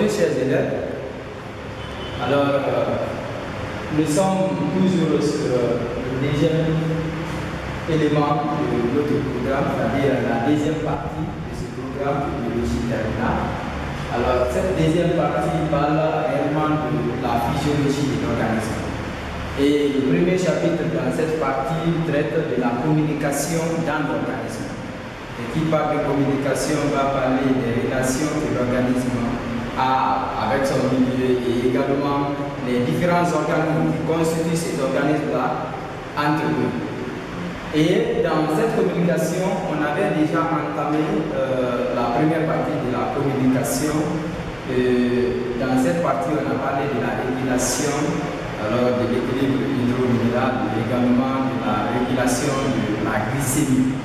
Bonjour chers élèves. Alors, nous sommes toujours sur le deuxième élément de notre programme, c'est-à-dire la deuxième partie de ce programme de biologie terminale. Alors, cette deuxième partie parle réellement de la physiologie de l'organisme. Et le premier chapitre dans cette partie traite de la communication dans l'organisme. Et qui parle de communication va parler des relations que l'organisme a avec son milieu et également les différents organes qui constituent ces organismes-là entre eux. Et dans cette communication, on avait déjà entamé la première partie de la communication. Dans cette partie, on a parlé de la régulation, alors de l'équilibre hydrominéral, mais également de la régulation de la glycémie.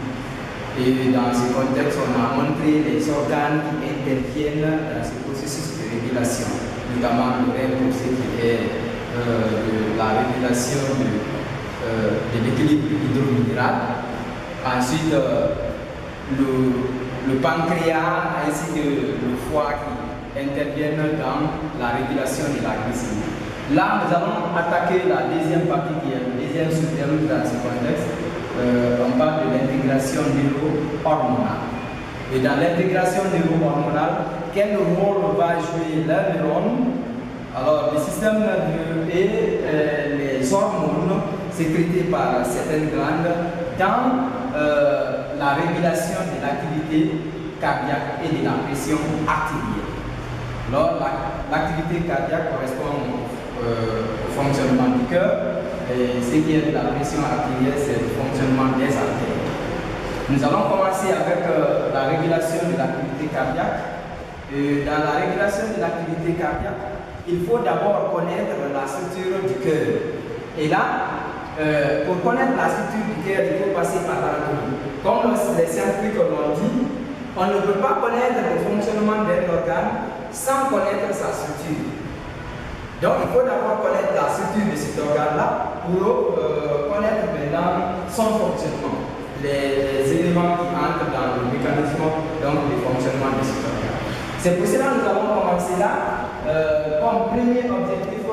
Et dans ce contexte, on a montré les organes qui interviennent dans ce processus de régulation, notamment le REM pour ce qui est de la régulation de l'équilibre hydrominéral. Ensuite, le pancréas ainsi que le foie qui interviennent dans la régulation de la glycémie. Là, nous allons attaquer la deuxième partie qui est le deuxième sous-thème dans ce contexte. On parle de l'intégration neuro-hormonale. Et dans l'intégration neuro-hormonale, quel rôle va jouer la neurone? Alors, le système nerveux et les hormones sécrétées par certaines glandes dans la régulation de l'activité cardiaque et de la pression artérielle. Alors, l'activité cardiaque correspond au fonctionnement du cœur. Et ce qui est de la pression artérielle, c'est le fonctionnement des artères. Nous allons commencer avec la régulation de l'activité cardiaque. Dans la régulation de l'activité cardiaque, il faut d'abord connaître la structure du cœur. Et là, pour connaître la structure du cœur, il faut passer par l'anatomie. Comme les scientifiques l'ont dit, on ne peut pas connaître le fonctionnement d'un organe sans connaître sa structure. Donc, il faut d'abord connaître la structure de cet organe-là pour connaître maintenant son fonctionnement, les éléments qui entrent dans le mécanisme, donc le fonctionnement de cet organe. C'est pour cela que nous allons commencer là, comme premier objectif,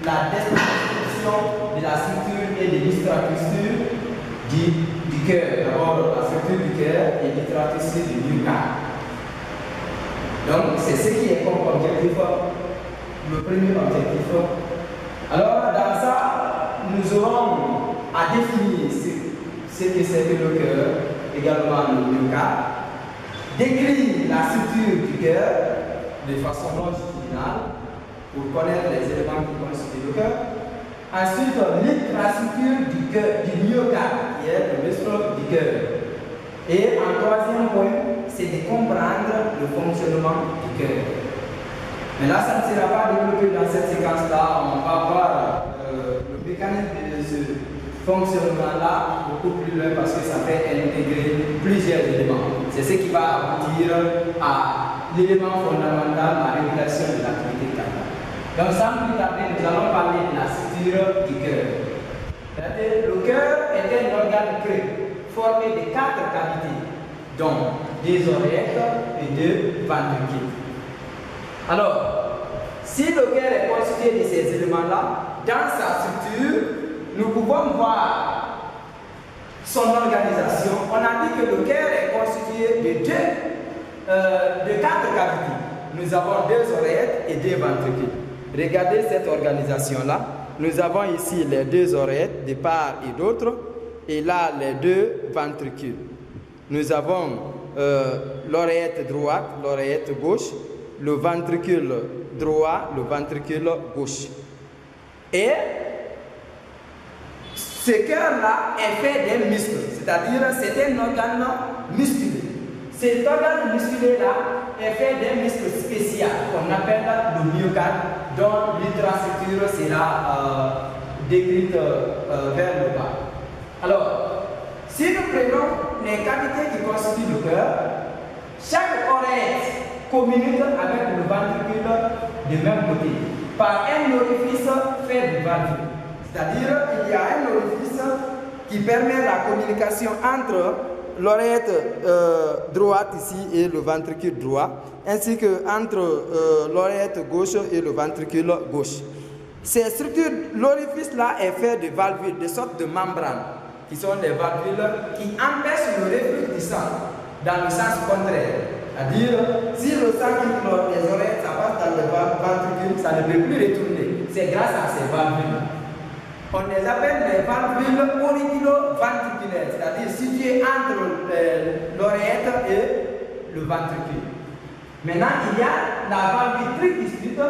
la description de la structure et de l'hystratusure du cœur. D'abord, la structure du cœur et l'hystratusure du myocarde. Donc, c'est ce qui est comme objectif. Le premier objectif. Alors, dans ça, nous aurons à définir ce que c'est que le cœur, également le myocarde, décrire la structure du cœur de façon longitudinale pour connaître les éléments qui constituent le cœur. Ensuite, la structure du myocarde, qui est le muscle du cœur. Et en troisième point, c'est de comprendre le fonctionnement du cœur. Mais là, ça ne sera pas développé dans cette séquence-là. On va voir le mécanisme de ce fonctionnement-là beaucoup plus loin parce que ça fait intégrer plusieurs éléments. C'est ce qui va aboutir à l'élément fondamental, la régulation de l'activité cardiaque. Donc, sans plus tarder, nous allons parler de la structure du cœur. Le cœur est un organe creux formé de 4 cavités, dont 2 oreilles et 2 ventricules. Alors, si le cœur est constitué de ces éléments-là, dans sa structure, nous pouvons voir son organisation. On a dit que le cœur est constitué de 4 cavités. Nous avons 2 oreillettes et 2 ventricules. Regardez cette organisation-là. Nous avons ici les 2 oreillettes de part et d'autre, et là les 2 ventricules. Nous avons l'oreillette droite, l'oreillette gauche, le ventricule droit, le ventricule gauche. Et ce cœur-là est fait des muscles, c'est-à-dire c'est un organe musculé. Cet organe musculé-là est fait des muscles spéciaux qu'on appelle le myocarde, dont l'ultrastructure sera décrite vers le bas. Alors, si nous prenons les cavités qui constituent le cœur, chaque oreille communique avec le ventricule du même côté par un orifice fait de valve. C'est-à-dire qu'il y a un orifice qui permet la communication entre l'oreillette droite ici et le ventricule droit, ainsi que entre l'oreillette gauche et le ventricule gauche. Ces structures, l'orifice là est fait de valvules, de sortes de membranes, qui sont des valvules qui empêchent le reflux du sang dans le sens contraire. C'est-à-dire, si le sang quitte les oreilles, ça passe dans le ventricule, ça ne peut plus retourner. C'est grâce à ces valvules. On les appelle les valvules auriculo-ventriculaires, c'est-à-dire situées entre l'oreillette et le ventricule. Maintenant, il y a la valvule tricuspide,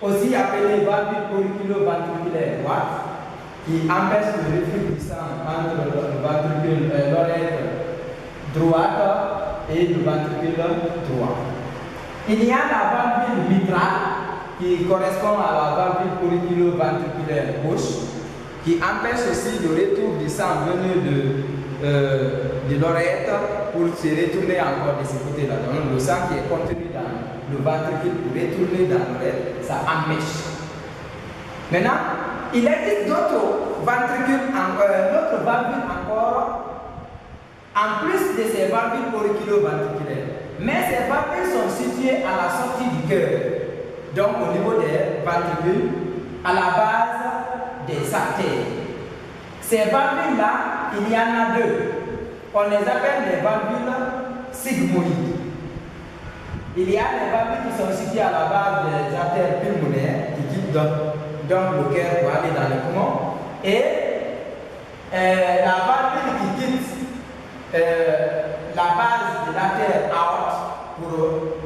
aussi appelée valvule auriculo-ventriculaire droite, qui empêche le reflux du sang entre le ventricule, l'oreillette droite et le ventricule droit. Il y a la valvule mitrale qui correspond à la valvule auriculo-ventriculaire gauche, qui empêche aussi le retour du sang venu de l'oreillette pour se retourner encore de ce côté-là. Donc le sang qui est contenu dans le ventricule pour retourner dans l'oreille, ça empêche. Maintenant, il existe d'autres ventricules, d'autres valvules encore, en plus de ces valvules auriculo-ventriculaires. Mais ces valvules sont situées à la sortie du cœur, donc au niveau des ventricules, à la base des artères. Ces valvules-là, il y en a deux. On les appelle les valvules sigmoïdes. Il y a les valvules qui sont situées à la base des artères pulmonaires qui quittent donc le cœur pour aller dans le poumon. Et la valvule qui quitte la base de l'artère aorte pour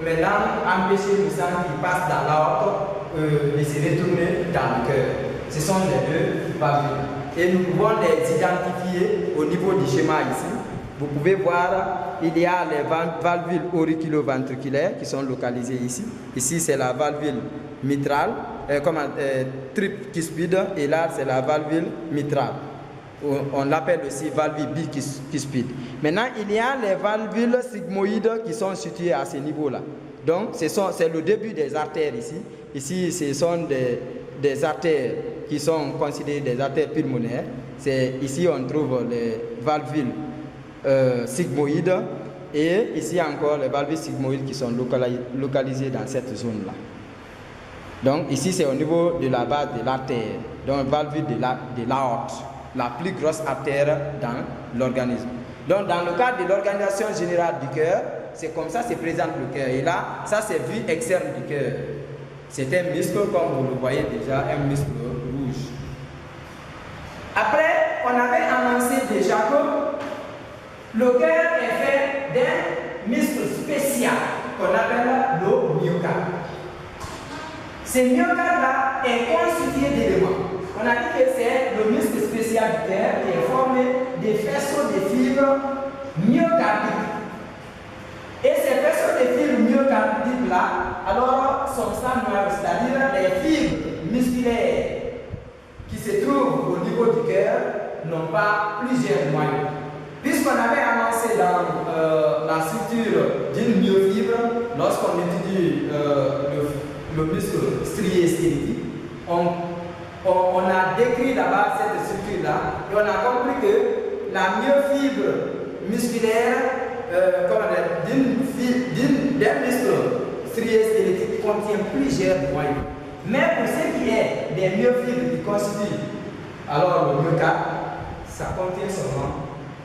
maintenant empêcher le sang qui passe dans l'aorte de se retourner dans le cœur. Ce sont les deux valvules. Et nous pouvons les identifier au niveau du schéma ici. Vous pouvez voir, il y a les valvules auriculo-ventriculaires qui sont localisées ici. Ici, c'est la valvule mitrale, tricuspide, et là, c'est la valvule mitrale. On l'appelle aussi valvule bicuspide. Maintenant, il y a les valvules sigmoïdes qui sont situées à ce niveau-là. Donc, c'est le début des artères ici. Ici, ce sont des artères qui sont considérées des artères pulmonaires. Ici, on trouve les valvules sigmoïdes, et ici encore les valvules sigmoïdes qui sont localisées dans cette zone-là. Donc, ici, c'est au niveau de la base de l'artère, donc valvule de l'aorte, la plus grosse artère dans l'organisme. Donc, dans le cadre de l'organisation générale du cœur, c'est comme ça se présente le cœur. Et là, ça c'est vue externe du cœur. C'est un muscle, comme vous le voyez déjà, un muscle rouge. Après, on avait annoncé déjà que le cœur est fait d'un muscle spécial qu'on appelle le myocarde. Ce myocarde-là est constitué d'éléments. On a dit que c'est le muscle spécial du cœur qui est formé des faisceaux de fibres myocardiques. Et ces faisceaux de fibres myocardiques-là, alors, sont semblables, c'est-à-dire les fibres musculaires qui se trouvent au niveau du cœur n'ont pas plusieurs noyaux. Puisqu'on avait annoncé dans la structure d'une myofibre, lorsqu'on étudie le muscle strié stérétique, on a décrit là-bas cette structure-là et on a compris que la myofibre musculaire d'un muscle strié stérétique contient plusieurs noyaux. Mais pour ce qui est des myofibres qui constituent alors le myocarde, ça contient seulement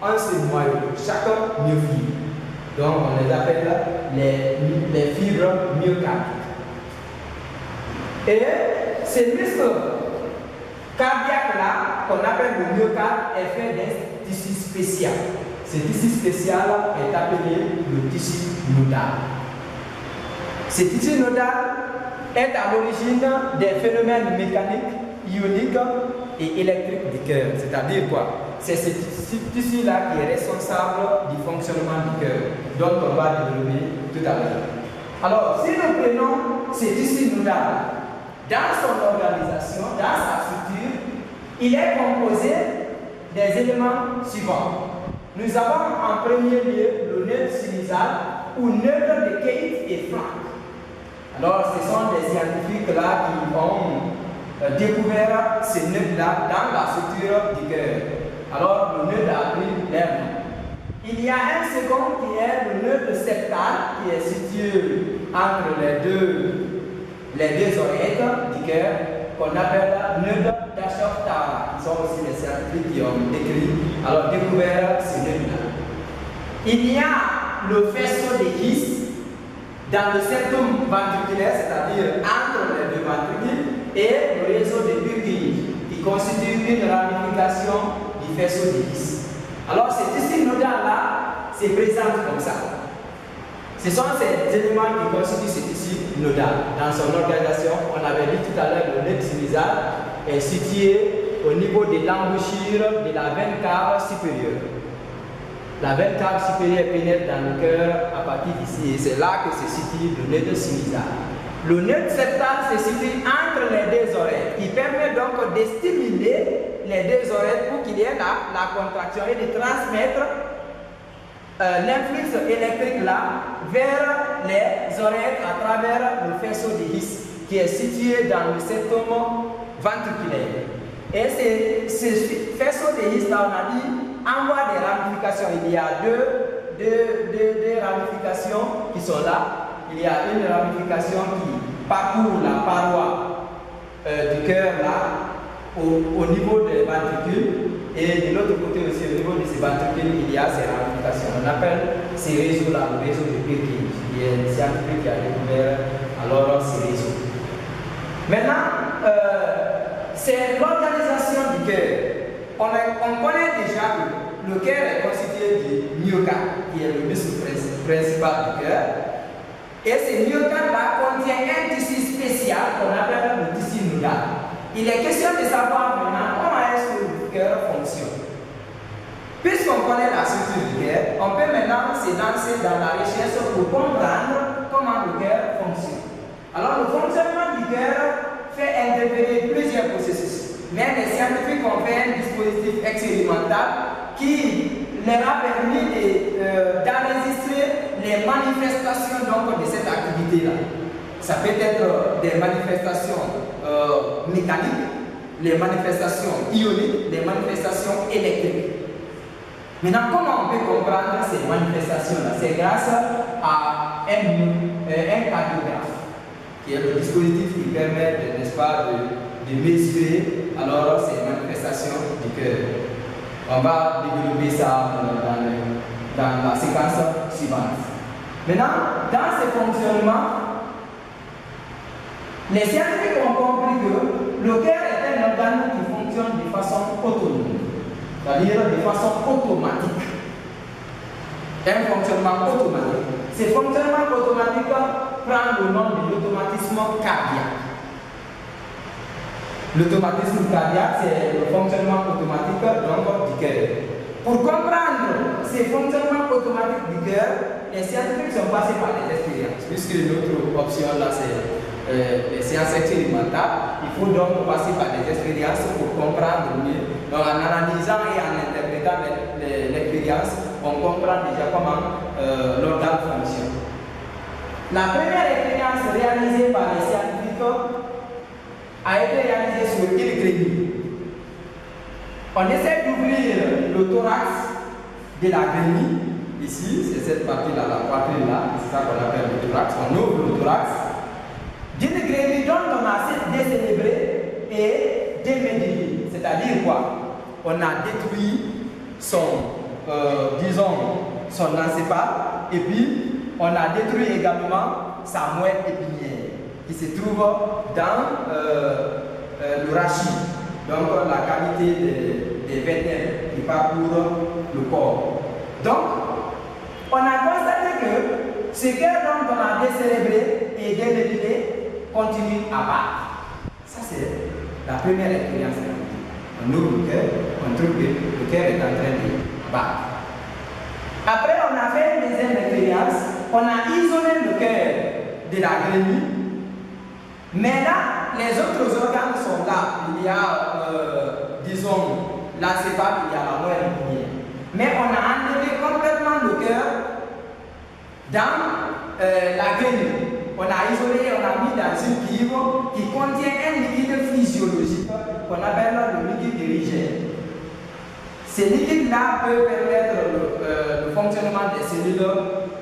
un seul noyau, chaque myofibre. Donc on les appelle les fibres myocardiques. Et ces muscles cardiaques-là, qu'on appelle le myocarde, est fait d'un tissu spécial. Ce tissu spécial est appelé le tissu nodal. Ce tissu nodal est à l'origine des phénomènes mécaniques, ioniques et électriques du cœur. C'est-à-dire quoi? C'est ce tissu-là qui est responsable du fonctionnement du cœur, dont on va développer tout à l'heure. Alors, si nous prenons ce tissu nodal dans son organisation, dans sa structure, il est composé des éléments suivants. Nous avons en premier lieu le nœud sinusal ou nœud de Keith et Frank. Alors, ce sont des scientifiques là qui ont découvert ces nœuds là dans la structure du cœur. Alors, le nœud a pris l'air. il y a un second qui est le nœud septal qui est situé entre les deux oreilles du cœur, qu'on appelle nœud d'Ashokta. Ils sont aussi les scientifiques qui ont découvert ce nœud-là. Il y a le faisceau de His dans le septum ventriculaire, c'est-à-dire entre les deux ventricules, et le réseau de Purkinje, qui constitue une ramification du faisceau de His. Alors, ce tissu nodal-là se présente comme ça. Ce sont ces éléments qui constituent ce tissu nodal. Dans son organisation, on avait dit tout à l'heure, le nœud sinusal est situé au niveau de l'embouchure de la veine cave supérieure. La veine cave supérieure pénètre dans le cœur à partir d'ici, et c'est là que se situe le nœud sinusal. Le nœud septal se situe entre les deux oreilles, qui permet donc de stimuler les deux oreilles pour qu'il y ait la contraction et de transmettre l'influx électrique là vers les oreilles à travers le faisceau de His qui est situé dans le septum ventriculaire. Et ce faisceau de His là, on a dit, envoie des ramifications. Il y a deux ramifications qui sont là. Il y a une ramification qui parcourt la paroi du cœur là, au niveau des ventricules, et de l'autre côté aussi au niveau de ces ventricules, il y a ces ramifications. On appelle ces réseaux-là le réseau de Purkinje. Il y a un scientifique qui a découvert alors ces réseaux. Maintenant, c'est l'organisation du cœur. On connaît déjà que le cœur est constitué du myocarde, qui est le muscle principal du cœur. Et ce myocarde-là contient un tissu spécial qu'on appelle le tissu nodal. Il est question de savoir maintenant comment est-ce que le cœur fonctionne. Puisqu'on connaît la structure du cœur, on peut maintenant se lancer dans la recherche pour comprendre comment le cœur fonctionne. Alors, le fonctionnement du cœur fait intervenir plusieurs processus. Mais les scientifiques ont fait un dispositif expérimental qui leur a permis d'enregistrer les manifestations donc, de cette activité-là. Ça peut être des manifestations mécaniques, les manifestations ioniques, les manifestations électriques. Maintenant, comment on peut comprendre ces manifestations-là? C'est grâce à un cardiographe, qui est le dispositif qui permet, n'est-ce pas, de mesurer alors ces manifestations du cœur. On va développer ça dans la séquence suivante. Maintenant, dans ce fonctionnement, les scientifiques ont compris que le cœur est un organe qui fonctionne de façon autonome, c'est-à-dire de façon automatique. Un fonctionnement automatique. Ce fonctionnement automatique prend le nom de l'automatisme cardiaque. L'automatisme cardiaque, c'est le fonctionnement automatique donc, du cœur. Pour comprendre ce fonctionnement automatique du cœur, les scientifiques sont passés par des expériences. Puisque notre option là, c'est les sciences expérimentales, il faut donc passer par des expériences pour comprendre mieux. Donc, en analysant et en interprétant l'expérience, on comprend déjà comment l'organe fonctionne. La première expérience réalisée par les scientifiques a été réalisée sur une grenouille. On essaie d'ouvrir le thorax de la grenouille. Ici, c'est cette partie-là, la poitrine là, c'est ça qu'on appelle le thorax. On ouvre le thorax d'une grenouille dont on a décélébré et démédillé. C'est-à-dire quoi? On a détruit son, son encéphale et puis on a détruit également sa moelle épinière qui se trouve dans le rachis, donc la cavité des vertèbres qui parcourent le corps. Donc, on a constaté que ce cœur dont on a décélébré et démédillé continue à battre. Ça, c'est la première expérience. On ouvre le cœur, on trouve que le cœur est en train de battre. Après, on a fait une deuxième expérience. On a isolé le cœur de la grenouille. Mais là, les autres organes sont là. Il y a, disons, l'encéphale, il y a la moelle épinière. Mais on a enlevé complètement le cœur dans la grenouille. On a isolé, on a mis dans une cuve qui contient un liquide physiologique qu'on appelle le liquide dirigé. Ces liquides-là peuvent permettre le fonctionnement des cellules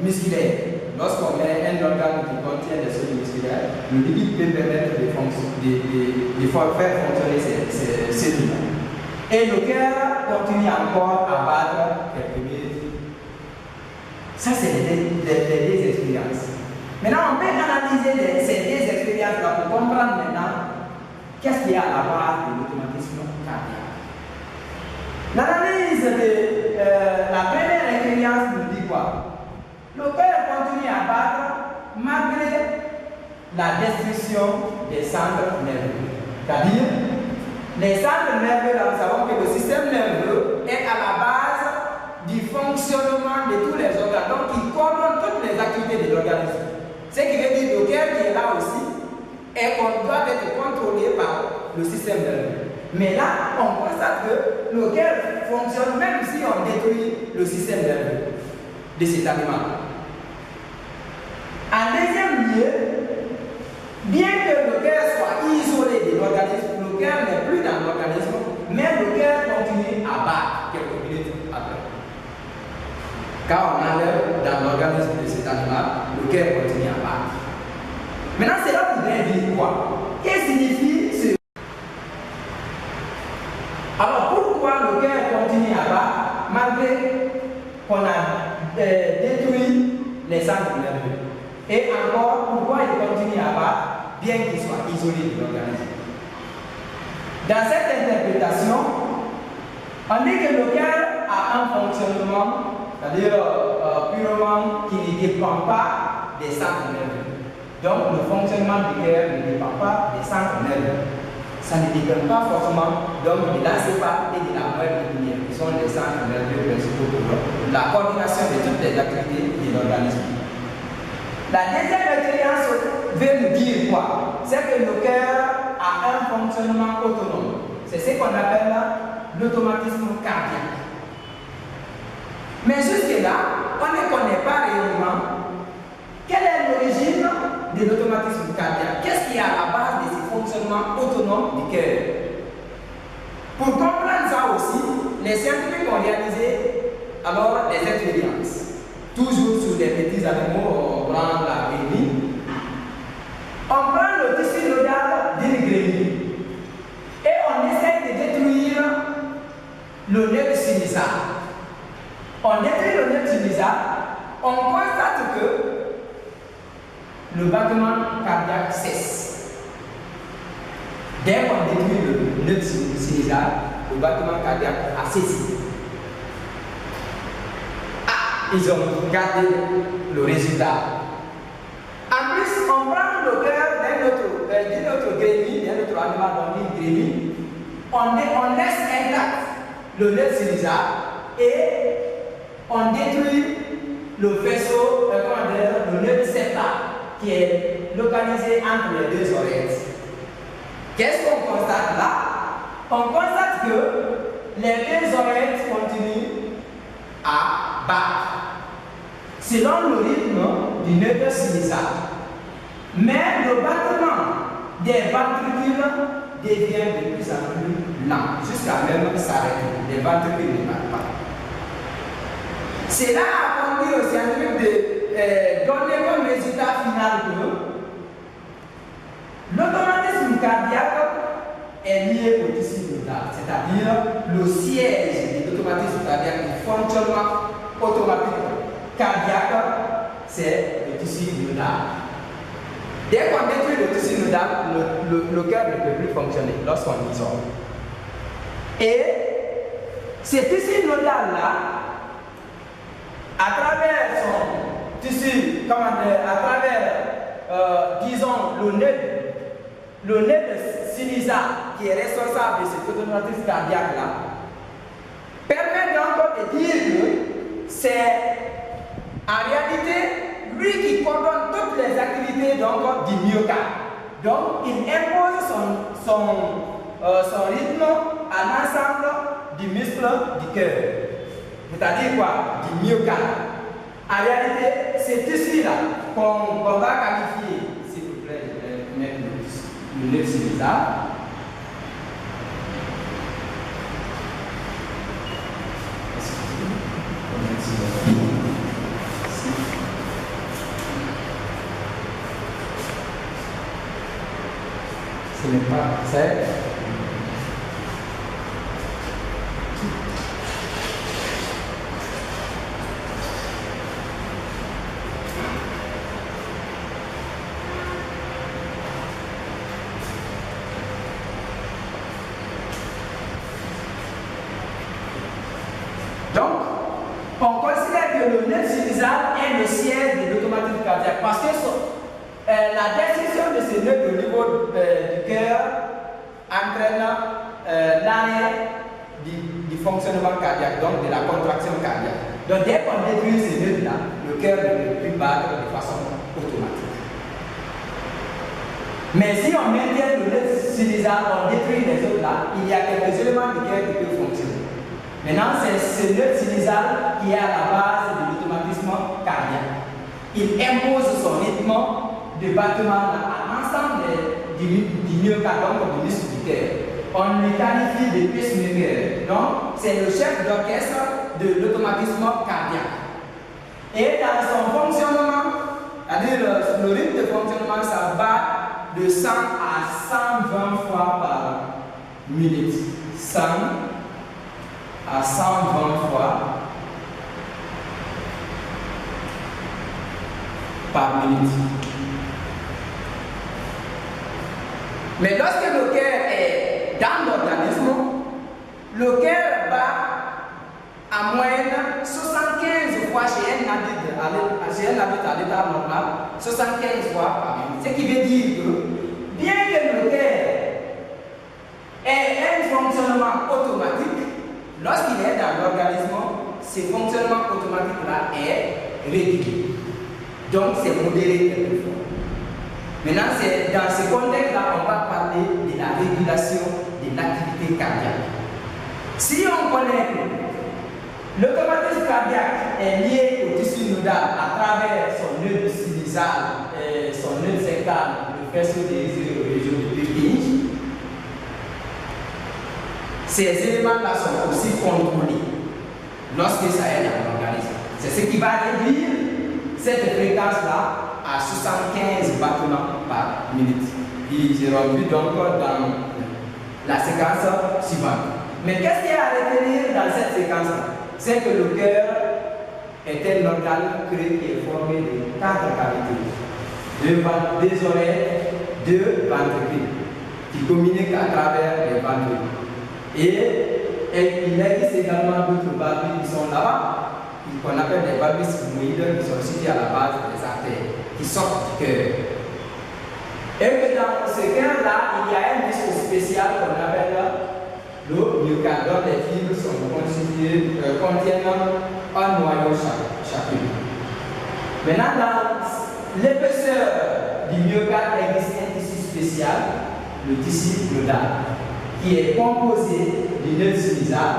musculaires. Lorsqu'on met un organe qui contient des cellules musculaires, le liquide peut permettre de faire fonctionner ces cellules-là. Et le cœur continue encore à battre quelques minutes. Ça, c'est les deux expériences. Maintenant, on peut analyser ces deux expériences-là pour comprendre maintenant qu'est-ce qu'il y a à la base de l'automatisme cardiaque. L'analyse de la première expérience nous dit quoi? Le cœur continue à battre malgré la destruction des centres nerveux. C'est-à-dire, les centres nerveux, nous savons que le système nerveux est à la base du fonctionnement de tous les organes. Donc, il coordonne toutes les activités de l'organisme. Ce qui veut dire que le cœur qui est là aussi, et on doit être contrôlé par le système nerveux. Mais là, on constate que le cœur fonctionne même si on détruit le système nerveux de cet animal. En deuxième lieu, bien que le cœur soit isolé de l'organisme, le cœur n'est plus dans l'organisme, mais le cœur continue à battre quelques minutes après. Quand on enlève dans l'organisme de cet animal, le cœur continue à battre. Maintenant, c'est là pour dire quoi? Qu'est-ce que signifie ce? Alors, pourquoi le cœur continue à battre malgré qu'on a détruit les centres nerveux? Et encore, pourquoi il continue à battre bien qu'il soit isolé de l'organisme? Dans cette interprétation, on dit que le cœur a un fonctionnement, c'est-à-dire purement qui ne dépend pas des centres nerveux. Donc, le fonctionnement du cœur ne dépend pas des centres nerveux. Ça ne dépend pas forcément donc, de l'encéphale et de la moelle épinière, qui sont les centres nerveux principaux pour la coordination de toutes les activités de l'organisme. La deuxième expérience veut nous dire quoi? C'est que le cœur a un fonctionnement autonome. C'est ce qu'on appelle l'automatisme cardiaque. Mais jusque-là, on ne connaît pas réellement quelle est l'origine de l'automatisme cardiaque. Qu'est-ce qui est à la base de ce fonctionnement autonome du cœur? Pour comprendre ça aussi, les scientifiques ont réalisé alors des expériences. Toujours sur des petits animaux, on prend la grenouille. On prend le tissu nodal d'une grenouille et on essaie de détruire le nerf sinusal. On détruit le nerf sinusal, on constate que le battement cardiaque cesse. Dès qu'on détruit le nerf sinusal, le battement cardiaque a cessé. Ils ont gardé le résultat. En plus, on prend le cœur d'une autre grenouille, d'un autre animal, donc une grenouille, on laisse intact le nerf sinusal et on détruit le faisceau, le nerf septal qui est localisé entre les deux oreilles. Qu'est-ce qu'on constate là? On constate que les deux oreilles continuent à battre selon le rythme du nerf sinusal. Mais le battement des ventricules devient de plus en plus lent, jusqu'à même s'arrêter. Les ventricules ne battent pas. Cela a conduit aux scientifiques de donner comme résultat final que l'automatisme cardiaque est lié au tissu nodal, c'est-à-dire le siège de l'automatisme cardiaque, du fonctionnement automatique cardiaque, c'est le tissu nodal. Dès qu'on détruit le tissu nodal, le cœur ne peut plus fonctionner lorsqu'on isole. Et ce tissu nodal-là, à travers son tissu, à travers, disons, le nerf sinusal qui est responsable de cet automatisme cardiaque-là, permet donc de dire que c'est en réalité lui qui coordonne toutes les activités donc, du myocarde. Donc, il impose son rythme à l'ensemble du muscle du cœur. C'est-à-dire quoi? Du myocarde. En réalité, c'est ici-là qu'on va qualifier, s'il vous plaît, je vais mettre le nerf sinusal. Ce n'est pas c'est. Donc, on considère que le nerf sinusal est le siège de l'automatisme cardiaque parce que la destruction de ce nerf au niveau du cœur entraîne l'arrêt du fonctionnement cardiaque, donc de la contraction cardiaque. Donc, dès qu'on détruit ce nerf-là, le cœur ne peut plus battre de façon automatique. Mais si on maintient le nerf sinusal, on détruit les autres là, il y a quelques éléments du cœur qui peuvent fonctionner. Maintenant, c'est ce nerf sinusal qui est à la base de l'automatisme cardiaque. Il impose son rythme de battement à l'ensemble du myocarde, donc du muscle du cœur. On le qualifie de pacemaker. Donc, c'est le chef d'orchestre de l'automatisme cardiaque. Et dans son fonctionnement, c'est-à-dire le rythme de fonctionnement, ça bat de 100 à 120 fois par minute. 100 à 120 fois par minute. Mais lorsque le cœur est dans l'organisme, le cœur bat en moyenne 75 fois chez un adulte à l'état normal, 75 fois par minute. Ce qui veut dire que, bien que le cœur ait un fonctionnement automatique, lorsqu'il est dans l'organisme, ce fonctionnement automatique-là est régulier. Donc, c'est modéré quelquefois. Maintenant, c'est dans ce contexte-là qu'on va parler de la régulation de l'activité cardiaque. Si on connaît que l'automatisme cardiaque est lié au tissu nodal à travers son nœud sinusal, son nœud sectal, le faisceau des régions de Purkinje, ces éléments-là sont aussi contrôlés lorsque ça est dans l'organisme. C'est ce qui va réduire cette fréquence-là à 75 battements par minute. Ils seront vus donc dans la séquence suivante. Mais qu'est-ce qu'il y a à retenir dans cette séquence-là? C'est que le cœur est un organe qui est formé de 4 cavités. 2 oreilles, 2 ventricules qui communiquent à travers les ventricules. Et il existe également d'autres valvules qui sont là-bas, qu'on appelle les valvules sigmoïdes, qui sont situées à la base des artères, qui sortent du cœur. Et que dans ce cœur-là, il y a un muscle spécial qu'on appelle le myocarde, dont les fibres sont constituées, contiennent un noyau chacune. Maintenant, dans l'épaisseur du myocarde existe un tissu spécial, le tissu nodal, qui est composé du nœud sinusal,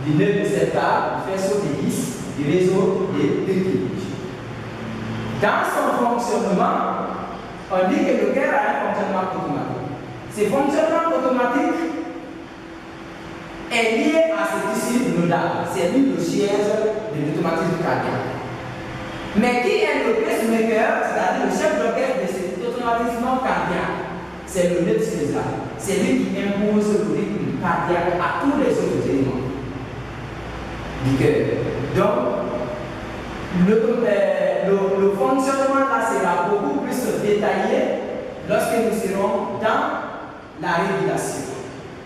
du nœud septal, du faisceau des vis, du réseau des Purkinje. Dans son fonctionnement, on dit que le cœur a un fonctionnement automatique. Ce fonctionnement automatique est lié à ce tissu nodal. C'est lui le siège de l'automatisme cardiaque. Mais qui est le pacemaker, c'est-à-dire le chef d'orchestre de cet automatisme cardiaque? C'est le nœud sinusal. C'est lui qui impose le rythme cardiaque à tous les autres éléments du cœur. Donc, le fonctionnement là sera beaucoup plus détaillé lorsque nous serons dans la régulation.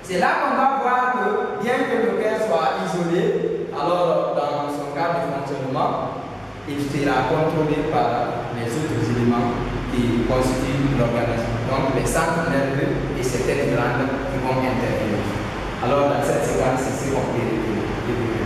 C'est là qu'on va voir que, bien que le cœur soit isolé, alors dans son cadre de fonctionnement, il sera contrôlé par les autres éléments qui constituent l'organisme. Donc les centres nerveux et certaines glandes qui vont intervenir. Alors dans cette séquence, c'est ce qu'on peut développer.